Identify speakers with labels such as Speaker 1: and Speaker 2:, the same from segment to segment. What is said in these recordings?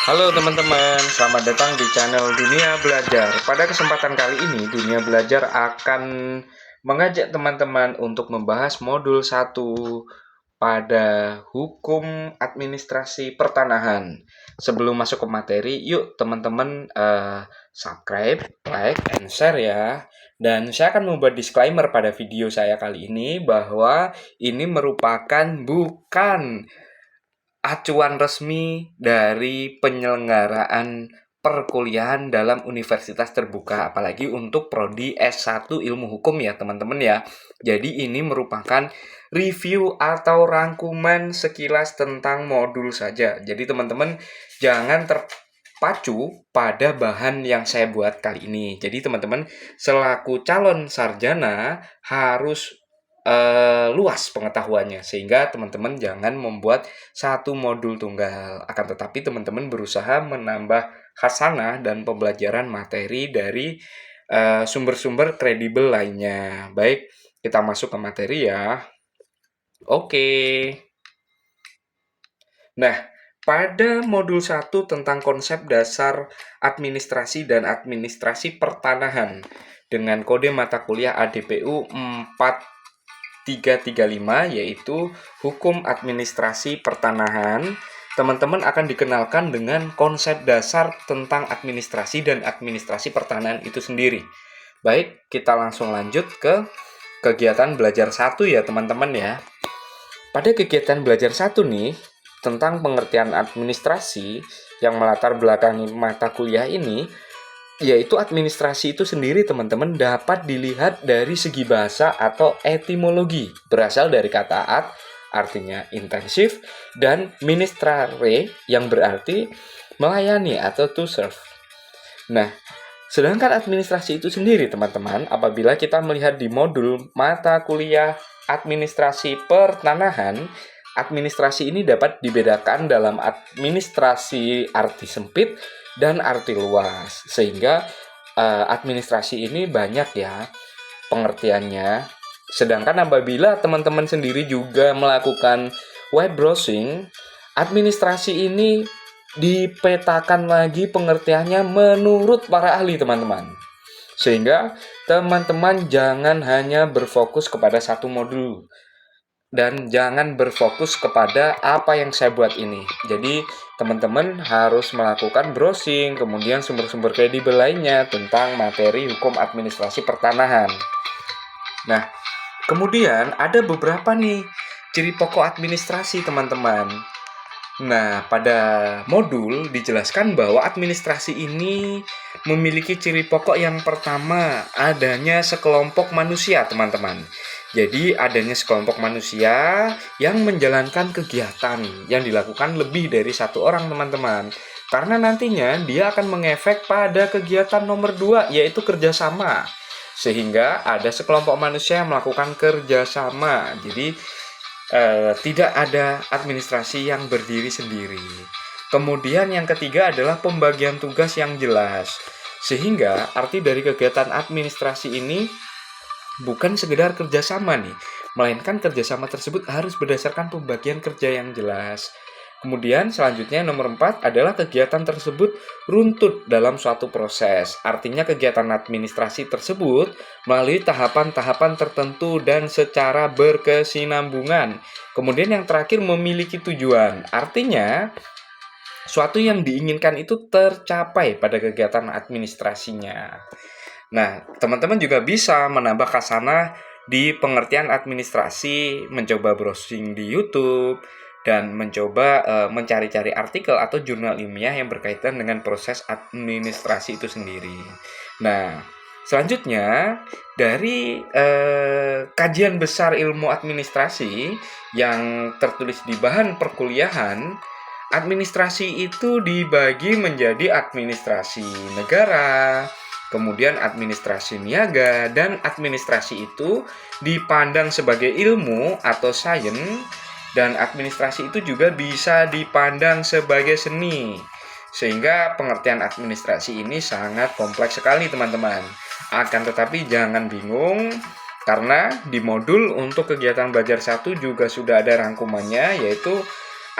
Speaker 1: Halo teman-teman, selamat datang di channel Dunia Belajar. Pada kesempatan kali ini, Dunia Belajar akan mengajak teman-teman untuk membahas modul 1 pada hukum administrasi pertanahan. Sebelum masuk ke materi, yuk teman-teman subscribe, like, and share ya. Dan saya akan membuat disclaimer pada video saya kali ini bahwa ini merupakan bukan acuan resmi dari penyelenggaraan perkuliahan dalam universitas terbuka, apalagi untuk prodi S1 Ilmu Hukum ya teman-teman ya. Jadi ini merupakan review atau rangkuman sekilas tentang modul saja. Jadi teman-teman jangan terpacu pada bahan yang saya buat kali ini. Jadi teman-teman selaku calon sarjana harus luas pengetahuannya, sehingga teman-teman jangan membuat satu modul tunggal, akan tetapi teman-teman berusaha menambah khasanah dan pembelajaran materi dari sumber-sumber kredibel lainnya. Baik, kita masuk ke materi ya. Oke. Nah, pada modul 1 tentang konsep dasar administrasi dan administrasi pertanahan dengan kode mata kuliah ADPU 335, yaitu Hukum Administrasi Pertanahan, teman-teman akan dikenalkan dengan konsep dasar tentang administrasi dan administrasi pertanahan itu sendiri. Baik, kita langsung lanjut ke kegiatan belajar 1 ya teman-teman ya. Pada kegiatan belajar 1 nih, tentang pengertian administrasi yang melatar belakangi mata kuliah ini, yaitu administrasi itu sendiri teman-teman dapat dilihat dari segi bahasa atau etimologi, berasal dari kata artinya intensif, dan ministrare yang berarti melayani atau to serve. Nah, sedangkan administrasi itu sendiri teman-teman, apabila kita melihat di modul mata kuliah administrasi pertanahan, administrasi ini dapat dibedakan dalam administrasi arti sempit dan arti luas, sehingga administrasi ini banyak ya pengertiannya. Sedangkan apabila teman-teman sendiri juga melakukan web browsing, administrasi ini dipetakan lagi pengertiannya menurut para ahli teman-teman. Sehingga teman-teman jangan hanya berfokus kepada satu modul dan jangan berfokus kepada apa yang saya buat ini. Jadi teman-teman harus melakukan browsing, kemudian sumber-sumber kredibel lainnya tentang materi hukum administrasi pertanahan. Nah, kemudian ada beberapa nih ciri pokok administrasi teman-teman. Nah, pada modul dijelaskan bahwa administrasi ini memiliki ciri pokok yang pertama, adanya sekelompok manusia, teman-teman. Jadi, adanya sekelompok manusia yang menjalankan kegiatan yang dilakukan lebih dari satu orang, teman-teman. Karena nantinya dia akan mengefek pada kegiatan nomor 2, yaitu kerjasama. Sehingga ada sekelompok manusia yang melakukan kerjasama. Jadi, tidak ada administrasi yang berdiri sendiri. Kemudian yang ketiga adalah pembagian tugas yang jelas. Sehingga arti dari kegiatan administrasi ini bukan sekedar kerjasama nih, melainkan kerjasama tersebut harus berdasarkan pembagian kerja yang jelas. Kemudian selanjutnya nomor 4 adalah kegiatan tersebut runtut dalam suatu proses. Artinya kegiatan administrasi tersebut melalui tahapan-tahapan tertentu dan secara berkesinambungan. Kemudian yang terakhir memiliki tujuan. Artinya suatu yang diinginkan itu tercapai pada kegiatan administrasinya. Nah, teman-teman juga bisa menambah khasanah di pengertian administrasi, mencoba browsing di YouTube, dan mencoba mencari-cari artikel atau jurnal ilmiah yang berkaitan dengan proses administrasi itu sendiri. Nah, selanjutnya dari kajian besar ilmu administrasi yang tertulis di bahan perkuliahan, administrasi itu dibagi menjadi administrasi negara, kemudian administrasi niaga, dan administrasi itu dipandang sebagai ilmu atau sains, dan administrasi itu juga bisa dipandang sebagai seni. Sehingga pengertian administrasi ini sangat kompleks sekali teman-teman. Akan tetapi jangan bingung, karena di modul untuk kegiatan belajar 1 juga sudah ada rangkumannya, yaitu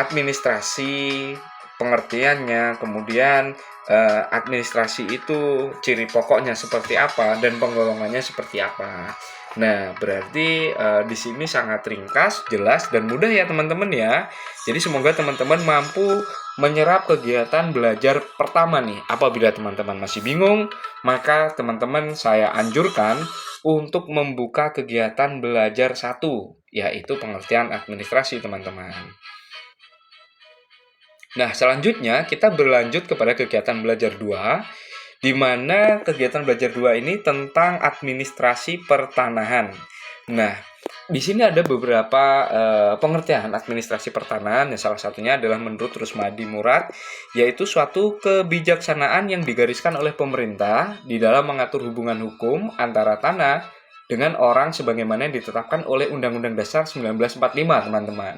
Speaker 1: administrasi pengertiannya, kemudian administrasi itu ciri pokoknya seperti apa dan penggolongannya seperti apa. Nah, berarti di sini sangat ringkas, jelas, dan mudah ya teman-teman ya. Jadi semoga teman-teman mampu menyerap kegiatan belajar pertama nih. Apabila teman-teman masih bingung, maka teman-teman saya anjurkan untuk membuka kegiatan belajar 1, yaitu pengertian administrasi teman-teman. Nah, selanjutnya kita berlanjut kepada kegiatan belajar 2, di mana kegiatan belajar 2 ini tentang administrasi pertanahan. Nah, di sini ada beberapa pengertian administrasi pertanahan, yang salah satunya adalah menurut Rusmadi Murad, yaitu suatu kebijaksanaan yang digariskan oleh pemerintah di dalam mengatur hubungan hukum antara tanah dengan orang sebagaimana yang ditetapkan oleh Undang-Undang Dasar 1945, teman-teman.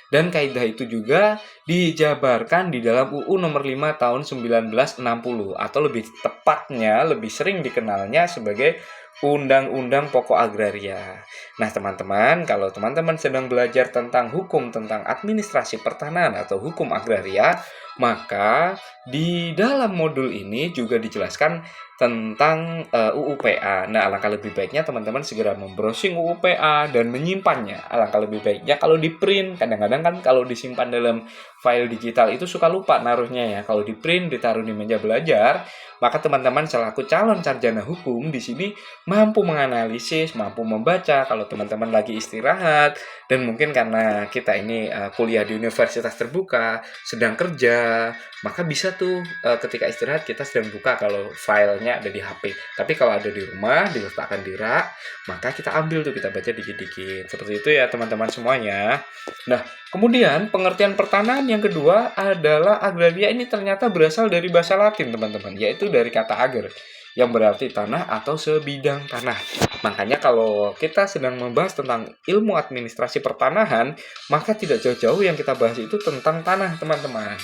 Speaker 1: Dan kaidah itu juga dijabarkan di dalam UU nomor 5 tahun 1960, atau lebih tepatnya, lebih sering dikenalnya sebagai Undang-Undang Pokok Agraria. Nah, teman-teman, kalau teman-teman sedang belajar tentang hukum tentang administrasi pertanahan atau hukum agraria, maka di dalam modul ini juga dijelaskan tentang UUPA. Nah, alangkah lebih baiknya teman-teman segera membrowsing UUPA dan menyimpannya. Alangkah lebih baiknya kalau di print. Kadang-kadang kan kalau disimpan dalam file digital itu suka lupa naruhnya ya. Kalau di print ditaruh di meja belajar, maka teman-teman selaku calon sarjana hukum di sini mampu menganalisis, mampu membaca kalau teman-teman lagi istirahat, dan mungkin karena kita ini kuliah di universitas terbuka, sedang kerja, maka bisa tuh ketika istirahat kita sedang buka kalau filenya ada di HP. Tapi kalau ada di rumah, diletakkan di rak, maka kita ambil tuh, kita baca dikit-dikit. Seperti itu ya teman-teman semuanya. Nah, kemudian pengertian pertanahan yang kedua adalah agraria. Ini ternyata berasal dari bahasa Latin teman-teman, yaitu dari kata ager, yang berarti tanah atau sebidang tanah. Makanya kalau kita sedang membahas tentang ilmu administrasi pertanahan, maka tidak jauh-jauh yang kita bahas itu tentang tanah teman-teman.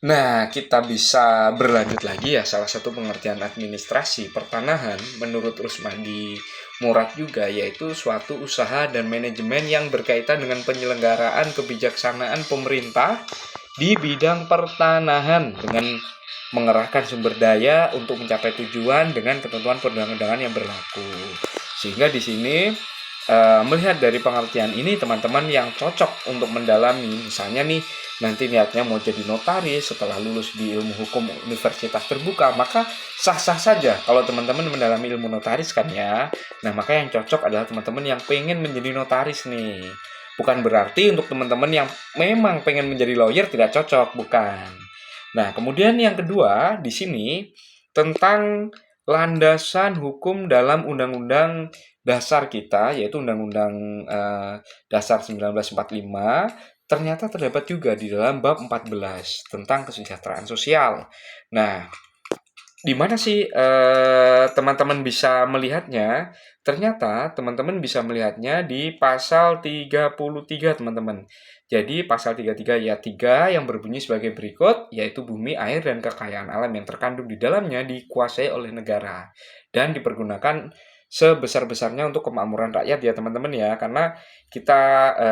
Speaker 1: Nah, kita bisa berlanjut lagi ya. Salah satu pengertian administrasi pertanahan menurut Rusmadi Murad juga, yaitu suatu usaha dan manajemen yang berkaitan dengan penyelenggaraan kebijaksanaan pemerintah di bidang pertanahan dengan mengerahkan sumber daya untuk mencapai tujuan dengan ketentuan perundang-undangan yang berlaku. Sehingga di sini melihat dari pengertian ini, teman-teman yang cocok untuk mendalami, misalnya nih nanti niatnya mau jadi notaris setelah lulus di ilmu hukum universitas terbuka, maka sah-sah saja kalau teman-teman mendalami ilmu notaris kan ya. Nah, maka yang cocok adalah teman-teman yang pengen menjadi notaris nih. Bukan berarti untuk teman-teman yang memang pengen menjadi lawyer tidak cocok, bukan. Nah, kemudian yang kedua di sini tentang landasan hukum dalam undang-undang dasar kita, yaitu Undang-Undang Dasar 1945, ternyata terdapat juga di dalam bab 14 tentang kesejahteraan sosial. Nah, di mana sih teman-teman bisa melihatnya? Ternyata teman-teman bisa melihatnya di pasal 33, teman-teman. Jadi pasal 33 ayat 3 yang berbunyi sebagai berikut, yaitu bumi, air, dan kekayaan alam yang terkandung di dalamnya dikuasai oleh negara dan dipergunakan sebesar-besarnya untuk kemakmuran rakyat ya teman-teman ya. Karena kita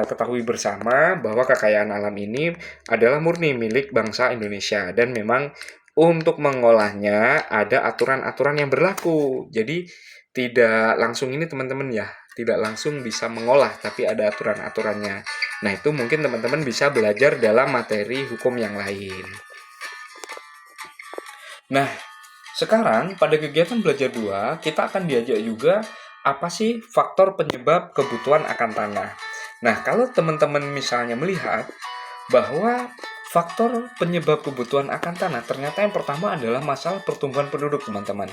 Speaker 1: ketahui bersama bahwa kekayaan alam ini adalah murni milik bangsa Indonesia, dan memang untuk mengolahnya ada aturan-aturan yang berlaku. Jadi tidak langsung ini teman-teman ya, tidak langsung bisa mengolah, tapi ada aturan-aturannya. Nah, itu mungkin teman-teman bisa belajar dalam materi hukum yang lain. Nah, sekarang pada kegiatan belajar 2, kita akan diajak juga apa sih faktor penyebab kebutuhan akan tanah. Nah, kalau teman-teman misalnya melihat bahwa faktor penyebab kebutuhan akan tanah, ternyata yang pertama adalah masalah pertumbuhan penduduk, teman-teman.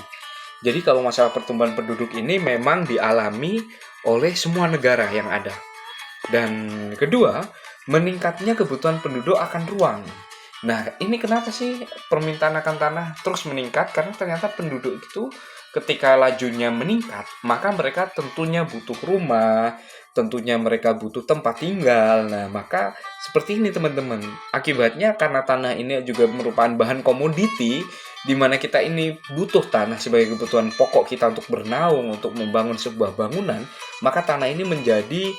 Speaker 1: Jadi kalau masalah pertumbuhan penduduk ini memang dialami oleh semua negara yang ada. Dan kedua, meningkatnya kebutuhan penduduk akan ruang. Nah, ini kenapa sih permintaan akan tanah terus meningkat? Karena ternyata penduduk itu ketika lajunya meningkat, maka mereka tentunya butuh rumah, tentunya mereka butuh tempat tinggal. Nah, maka seperti ini teman-teman. Akibatnya karena tanah ini juga merupakan bahan komoditi, di mana kita ini butuh tanah sebagai kebutuhan pokok kita untuk bernaung, untuk membangun sebuah bangunan, maka tanah ini menjadi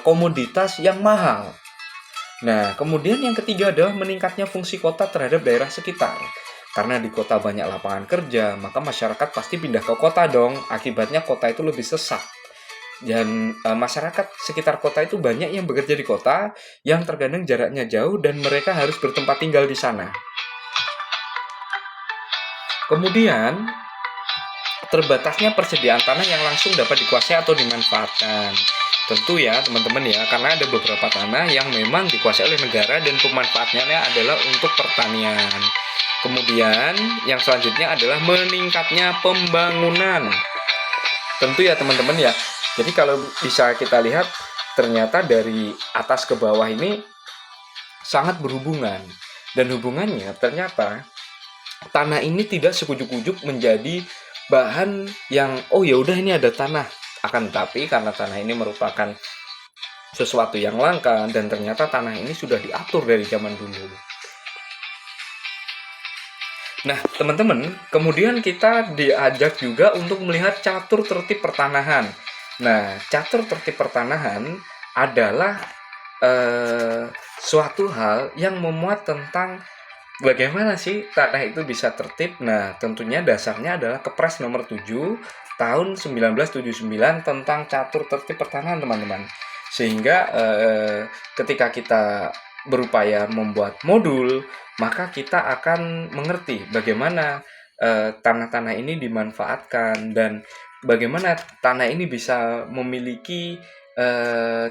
Speaker 1: komoditas yang mahal. Nah, kemudian yang ketiga adalah meningkatnya fungsi kota terhadap daerah sekitar. Karena di kota banyak lapangan kerja, maka masyarakat pasti pindah ke kota dong. Akibatnya kota itu lebih sesak. Dan masyarakat sekitar kota itu banyak yang bekerja di kota, yang terkadang jaraknya jauh dan mereka harus bertempat tinggal di sana. Kemudian, terbatasnya persediaan tanah yang langsung dapat dikuasai atau dimanfaatkan. Tentu ya teman-teman ya, karena ada beberapa tanah yang memang dikuasai oleh negara dan pemanfaatnya adalah untuk pertanian. Kemudian yang selanjutnya adalah meningkatnya pembangunan. Tentu ya teman-teman ya. Jadi kalau bisa kita lihat ternyata dari atas ke bawah ini sangat berhubungan. Dan hubungannya ternyata tanah ini tidak sekujug-kujuk menjadi bahan yang oh ya udah ini ada tanah, akan tetapi karena tanah ini merupakan sesuatu yang langka dan ternyata tanah ini sudah diatur dari zaman dulu. Nah teman-teman, kemudian kita diajak juga untuk melihat catur tertib pertanahan. Nah catur tertib pertanahan adalah suatu hal yang memuat tentang bagaimana sih tanah itu bisa tertib? Nah, tentunya dasarnya adalah Kepres nomor 7 tahun 1979 tentang catur tertib pertanahan, teman-teman. Sehingga ketika kita berupaya membuat modul, maka kita akan mengerti bagaimana tanah-tanah ini dimanfaatkan dan bagaimana tanah ini bisa memiliki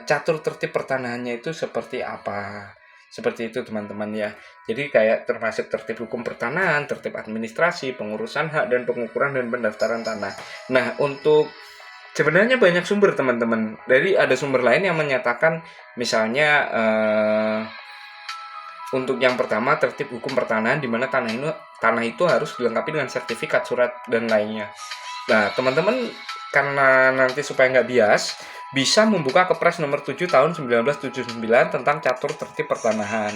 Speaker 1: catur tertib pertanahannya itu seperti apa. Seperti itu teman-teman ya. Jadi kayak termasuk tertib hukum pertanahan, tertib administrasi, pengurusan hak dan pengukuran dan pendaftaran tanah. Nah, untuk sebenarnya banyak sumber teman-teman. Dari ada sumber lain yang menyatakan misalnya untuk yang pertama tertib hukum pertanahan di mana tanah itu harus dilengkapi dengan sertifikat, surat dan lainnya. Nah, teman-teman karena nanti supaya nggak bias, bisa membuka Kepres nomor 7 tahun 1979 tentang catur tertib pertanahan.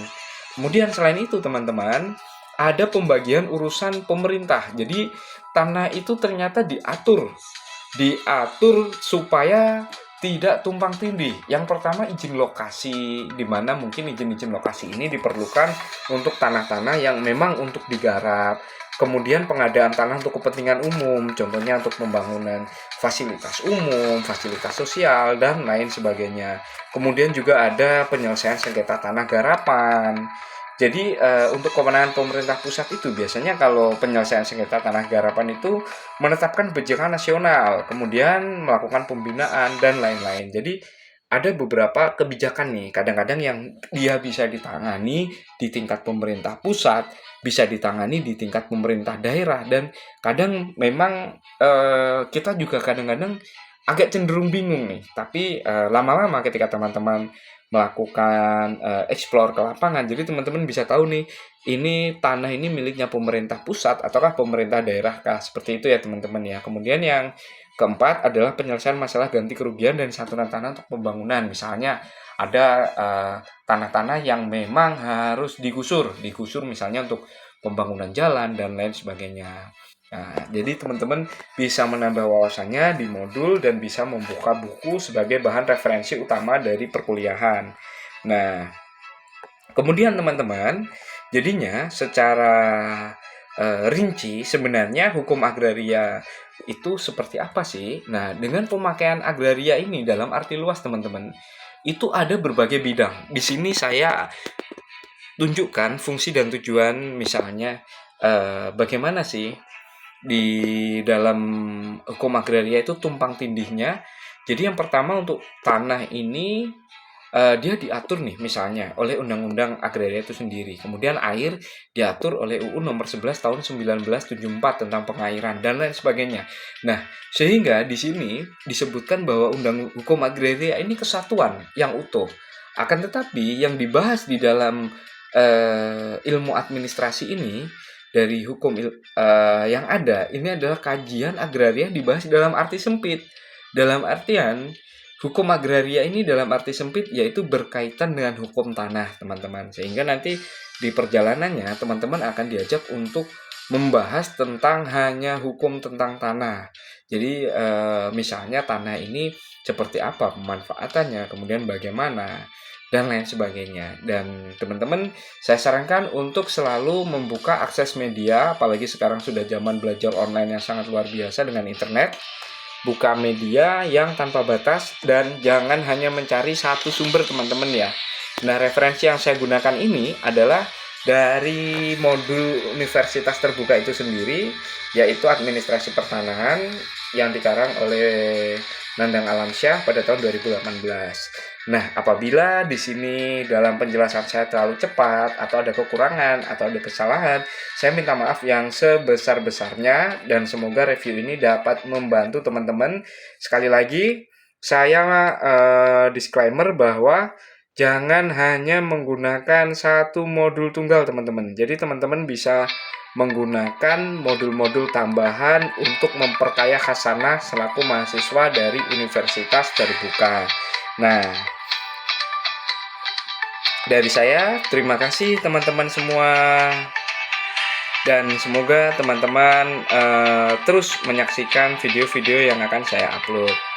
Speaker 1: Kemudian selain itu teman-teman, ada pembagian urusan pemerintah. Jadi tanah itu ternyata diatur supaya tidak tumpang tindih. Yang pertama izin lokasi, di mana mungkin izin-izin lokasi ini diperlukan untuk tanah-tanah yang memang untuk digarap. Kemudian pengadaan tanah untuk kepentingan umum, contohnya untuk pembangunan fasilitas umum, fasilitas sosial, dan lain sebagainya. Kemudian juga ada penyelesaian sengketa tanah garapan. Jadi untuk kewenangan pemerintah pusat itu biasanya kalau penyelesaian sengketa tanah garapan itu menetapkan kebijakan nasional, kemudian melakukan pembinaan dan lain-lain. Jadi ada beberapa kebijakan nih, kadang-kadang yang dia bisa ditangani di tingkat pemerintah pusat, bisa ditangani di tingkat pemerintah daerah, dan kadang memang kita juga kadang-kadang agak cenderung bingung nih. Tapi lama-lama ketika teman-teman melakukan explore ke lapangan, jadi teman-teman bisa tahu nih, ini tanah ini miliknya pemerintah pusat ataukah pemerintah daerah kah, seperti itu ya teman-teman ya. Kemudian yang keempat adalah penyelesaian masalah ganti kerugian dan santunan tanah untuk pembangunan. Misalnya ada tanah-tanah yang memang harus digusur misalnya untuk pembangunan jalan dan lain sebagainya. Nah, jadi teman-teman bisa menambah wawasannya di modul dan bisa membuka buku sebagai bahan referensi utama dari perkuliahan. Nah, kemudian teman-teman, jadinya secara rinci sebenarnya hukum agraria itu seperti apa sih? Nah, dengan pemakaian agraria ini dalam arti luas teman-teman, itu ada berbagai bidang. Di sini saya tunjukkan fungsi dan tujuan misalnya bagaimana sih di dalam hukum agraria itu tumpang tindihnya. Jadi yang pertama untuk tanah ini dia diatur nih misalnya oleh Undang-Undang Agraria itu sendiri. Kemudian air diatur oleh UU nomor 11 tahun 1974 tentang pengairan dan lain sebagainya. Nah, sehingga di sini disebutkan bahwa Undang Hukum Agraria ini kesatuan yang utuh. Akan tetapi yang dibahas di dalam ilmu administrasi ini dari hukum yang ada ini adalah kajian agraria dibahas dalam arti sempit. Dalam artian hukum agraria ini dalam arti sempit yaitu berkaitan dengan hukum tanah, teman-teman. Sehingga nanti di perjalanannya teman-teman akan diajak untuk membahas tentang hanya hukum tentang tanah. Jadi misalnya tanah ini seperti apa pemanfaatannya, kemudian bagaimana. dan lain sebagainya. Dan teman-teman, saya sarankan untuk selalu membuka akses media, apalagi sekarang sudah zaman belajar online yang sangat luar biasa dengan internet. Buka media yang tanpa batas dan jangan hanya mencari satu sumber, teman-teman ya. Nah, referensi yang saya gunakan ini adalah dari modul Universitas Terbuka itu sendiri, yaitu Administrasi Pertanahan yang dikarang oleh Nandang Alamsyah pada tahun 2018. Nah, apabila di sini dalam penjelasan saya terlalu cepat atau ada kekurangan atau ada kesalahan, saya minta maaf yang sebesar-besarnya dan semoga review ini dapat membantu teman-teman. Sekali lagi, saya disclaimer bahwa jangan hanya menggunakan satu modul tunggal, teman-teman. Jadi teman-teman bisa menggunakan modul-modul tambahan untuk memperkaya khasanah selaku mahasiswa dari Universitas Terbuka. Nah, dari saya, terima kasih teman-teman semua. Dan semoga teman-teman terus menyaksikan video-video yang akan saya upload.